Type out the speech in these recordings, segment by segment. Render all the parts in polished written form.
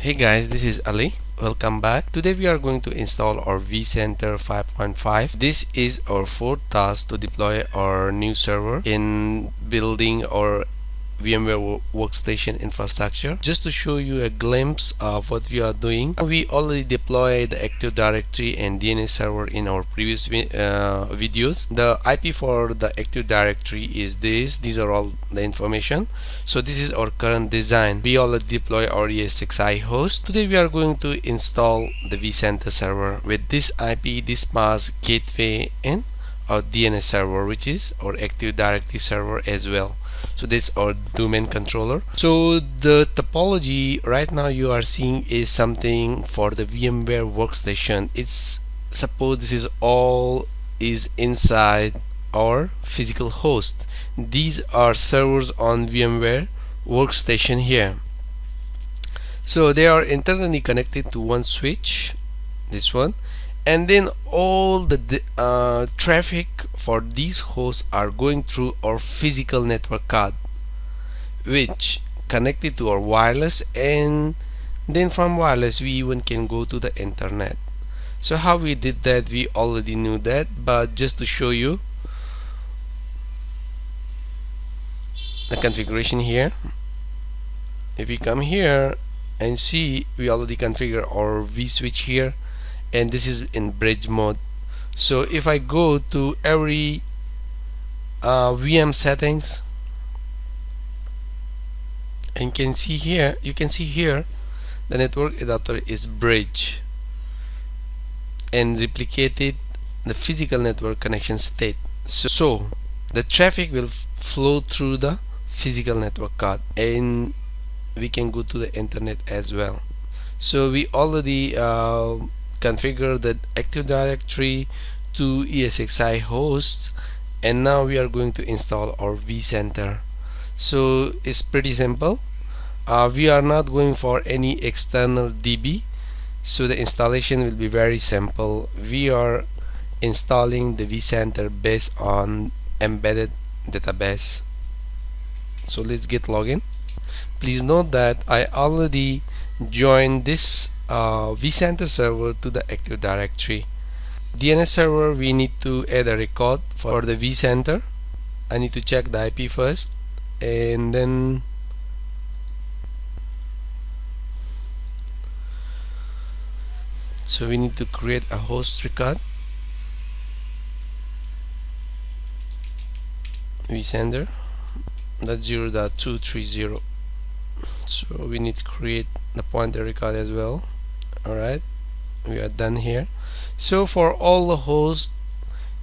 Hey guys, this is Ali. Welcome back. Today we are going to install our vCenter 5.5. This is our fourth task to deploy our new server in building our VMware Workstation infrastructure. Just to show you a glimpse of what we are doing, we already deployed the Active Directory and DNS server in our previous videos. The IP for the Active Directory is this. These are all the information. So this is our current design. We already deploy our ESXi host. Today we are going to install the vCenter server with this IP, this mask, gateway, and our DNS server, which is our Active Directory server as well. So that's our domain controller. So the topology right now you are seeing is something for the VMware workstation. It's suppose this is all is inside our physical host. These are servers on VMware workstation here. So they are internally connected to one switch, this one, and then all the traffic for these hosts are going through our physical network card, which connected to our wireless, and then from wireless we even can go to the internet. So how we did that, we already knew that, but just to show you the configuration here, if we come here and see, we already configure our vSwitch here, and this is in bridge mode. So if I go to every VM settings, and you can see here the network adapter is bridge and replicated the physical network connection state. So the traffic will flow through the physical network card, and we can go to the internet as well. So we already configure the Active Directory to ESXi hosts, and now we are going to install our vCenter. So it's pretty simple. We are not going for any external DB, so the installation will be very simple. We are installing the vCenter based on embedded database. So let's get login. Please note that I already joined this vCenter server to the Active Directory. DNS server, we need to add a record for the vCenter. I need to check the IP first, and then so we need to create a host record, vCenter .0.230. So we need to create the pointer record as well. Alright, we are done here. So for all the hosts,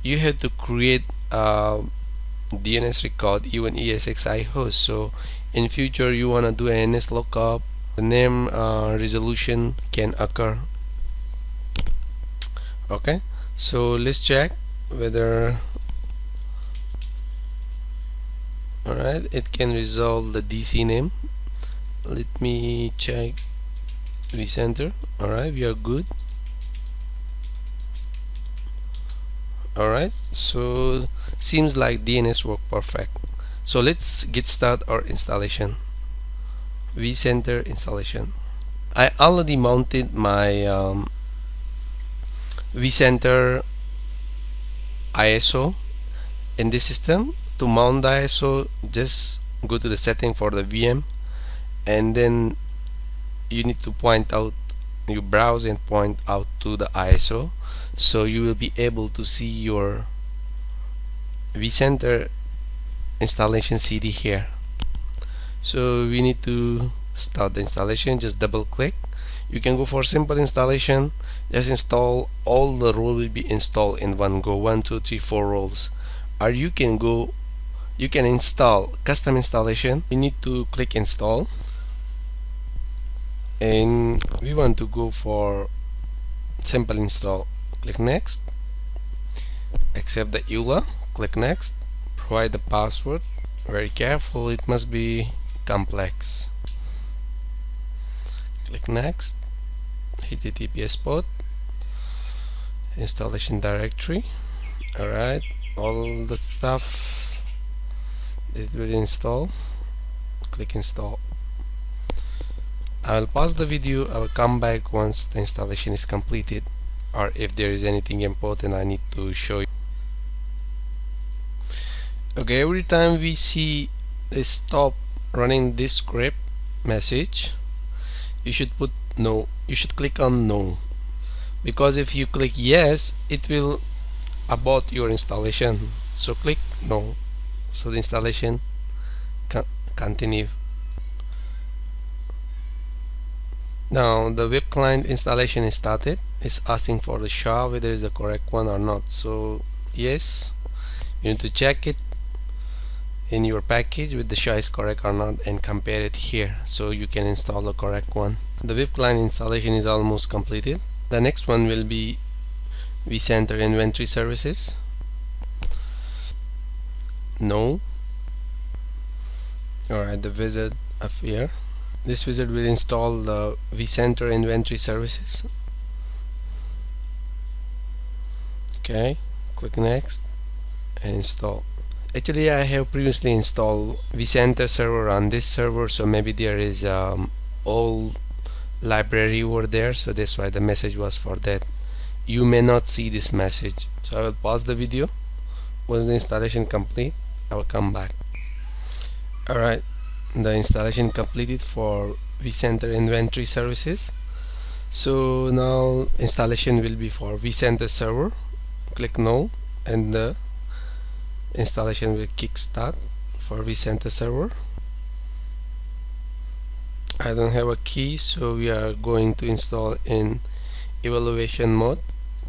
you have to create DNS record, even ESXi host. So in future you want to do an NS lookup, the name resolution can occur. Okay, so let's check whether alright, it can resolve the DC name. Let me check vCenter. Alright, we are good. Alright, so seems like DNS work perfect. So let's get started our installation. vCenter installation. I already mounted my vCenter ISO in this system. To mount the ISO, just go to the setting for the VM, and then you need to point out, you browse and point out to the ISO, so you will be able to see your vCenter installation CD here. So we need to start the installation. Just double click. You can go for simple installation, just install all the roles will be installed in one go, 1 2 3 4 roles. Or you can install custom installation. You need to click install, and we want to go for simple install. Click next, accept the EULA, click next, provide the password. Very careful, it must be complex. Click next, HTTPS port, installation directory. Alright, all the stuff it will install. Click install. I will pause the video. I will come back once the installation is completed, or if there is anything important I need to show you. Okay, every time we see a stop running this script message, you should put no. You should click on no, because if you click yes, it will abort your installation. So click no, so the installation can continue. Now the web client installation is started. It's asking for the SHA, whether it's the correct one or not. So yes, you need to check it in your package with the SHA is correct or not and compare it here so you can install the correct one. The web client installation is almost completed. The next one will be vCenter inventory services. No. Alright, the wizard up here. This wizard will install the vCenter inventory services. Okay, click next and install. Actually, I have previously installed vCenter server on this server, so maybe there is old library over there, so that's why the message was for that. You may not see this message, so I will pause the video. Once the installation complete, I will come back. Alright, the installation completed for vCenter inventory services. So now installation will be for vCenter server. Click no and the installation will kickstart for vCenter server. I don't have a key, so we are going to install in evaluation mode.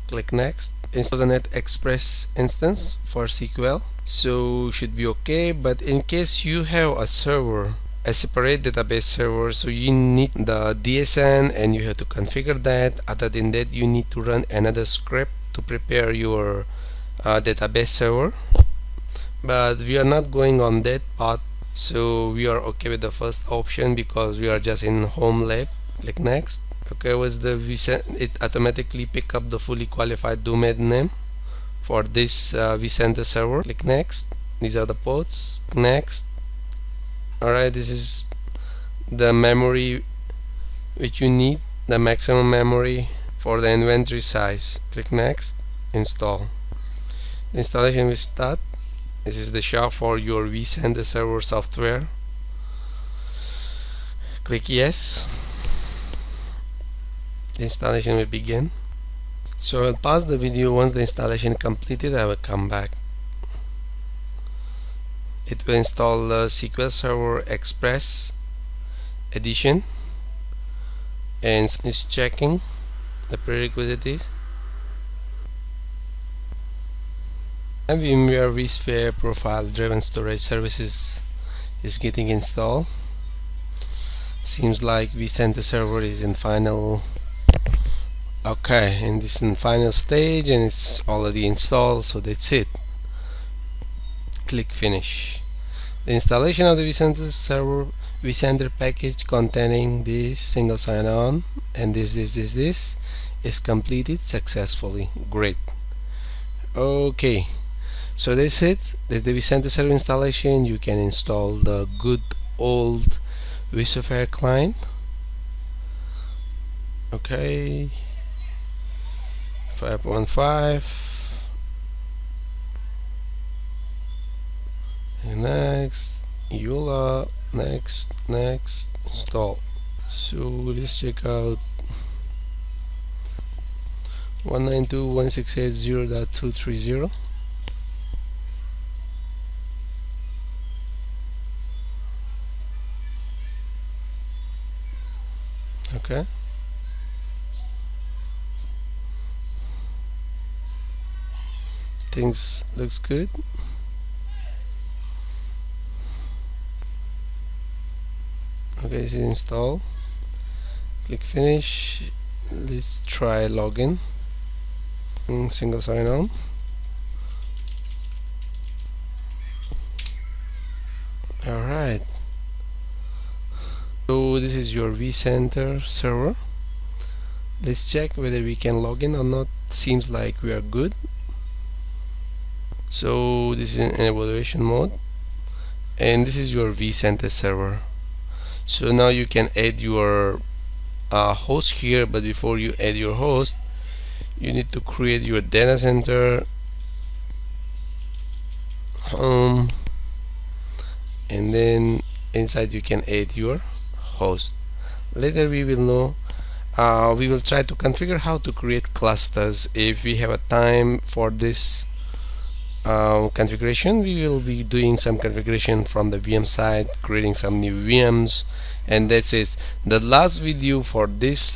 Click next. Install the Net Express instance for SQL, so should be okay. But in case you have a server, a separate database server, so you need the DSN and you have to configure that. Other than that, you need to run another script to prepare your database server, but we are not going on that path, so we are okay with the first option because we are just in home lab. Click next. Okay, was the it automatically pick up the fully qualified domain name for this vCenter server. Click next. These are the ports. Next. Alright, this is the memory which you need, the maximum memory for the inventory size. Click next. Install. The installation will start. This is the SHA for your vCenter server software. Click yes. The installation will begin. So I'll pause the video. Once the installation completed, I will come back. It will install the SQL Server Express edition and it's checking the prerequisites. And Vmware vSphere profile driven storage services is getting installed. Seems like vCenter server is in final. Okay, and this is in final stage and it's already installed, so that's it. Click finish. The installation of the vCenter server vCenter package containing this single sign-on and this is completed successfully. Great. Okay, so that's it. That's the vCenter server installation. You can install the good old vSphere client. Okay, 5.15. And next, EULA, next, install. So let's check out 192.168.0.230. Okay. Things looks good. Okay, this is install. Click finish. Let's try login. Single sign on. Alright. So this is your vCenter server. Let's check whether we can log in or not. Seems like we are good. So this is in evaluation mode and this is your vCenter server. So now you can add your host here, but before you add your host, you need to create your data center home, and then inside you can add your host. Later we will know, we will try to configure how to create clusters. If we have a time for this configuration, we will be doing some configuration from the VM side, creating some new VMs, and that's it. The last video for this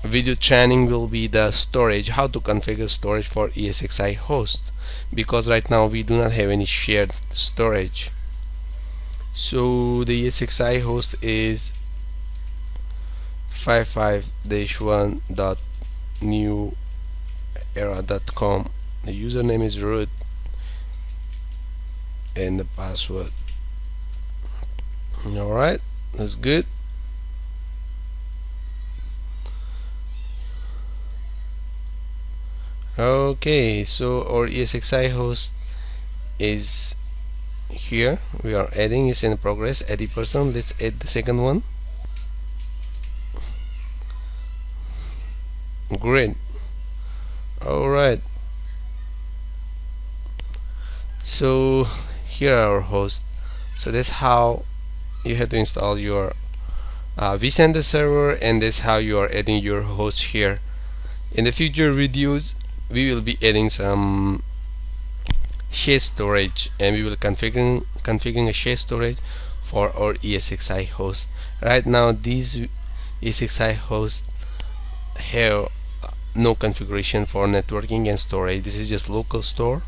video training will be the storage, how to configure storage for ESXi host, because right now we do not have any shared storage. So the ESXi host is 55-1.newera.com. the username is root and the password. Alright, that's good. Okay, so our ESXi host is here. We are adding, is in progress, 80%. Let's add the second one. Great. Alright, so here are our hosts. So that's how you have to install your vCenter server, and that's how you are adding your host here. In the future videos we will be adding some shared storage, and we will configuring a shared storage for our ESXi host. Right now these ESXi hosts have no configuration for networking and storage. This is just local store.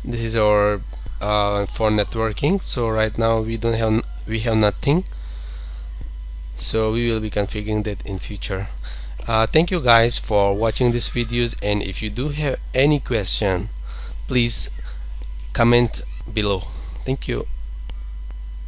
This is our for networking. So right now we have nothing, so we will be configuring that in future. Thank you guys for watching these videos, and if you do have any question, please comment below. Thank you.